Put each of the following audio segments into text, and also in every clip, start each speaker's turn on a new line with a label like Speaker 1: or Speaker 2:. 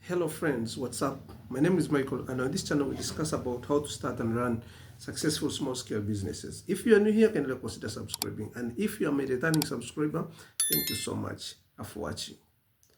Speaker 1: Hello friends, what's up? My name is Michael, and on this channel we discuss about how to start and run successful small-scale businesses. If you are new here, kindly consider subscribing, and if you are a returning subscriber, thank you so much for watching.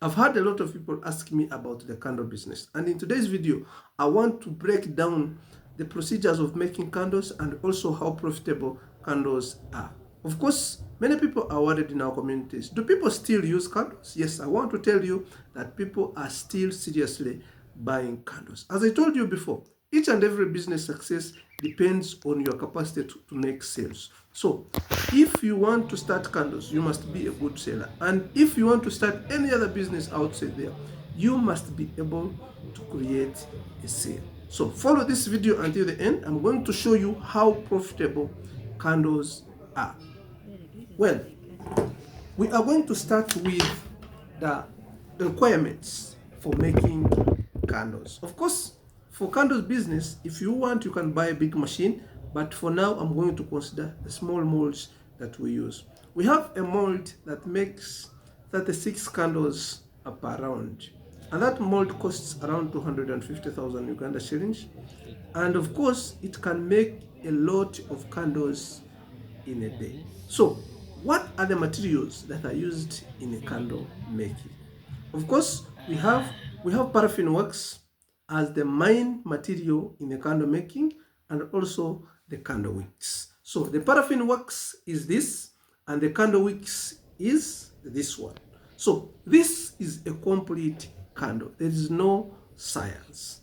Speaker 1: I've had a lot of people ask me about the candle business, and in today's video I want to break down the procedures of making candles and also how profitable candles are. Of course, many people are worried in our communities. Do people still use candles? Yes, I want to tell you that people are still seriously buying candles. As I told you before, each and every business success depends on your capacity to make sales. So, if you want to start candles, you must be a good seller. And if you want to start any other business outside there, you must be able to create a sale. So, follow this video until the end. I'm going to show you how profitable candles are. Well, we are going to start with the requirements for making candles. Of course, for candles business, if you want, you can buy a big machine, but for now, I'm going to consider the small molds that we use. We have a mold that makes 36 candles per round, and that mold costs around 250,000 Uganda shillings. And of course, it can make a lot of candles in a day. So, what are the materials that are used in a candle making? Of course, we have paraffin wax as the main material in the candle making, and also the candle wicks. So the paraffin wax is this, and the candle wicks is this one. So this is a complete candle. There is no science.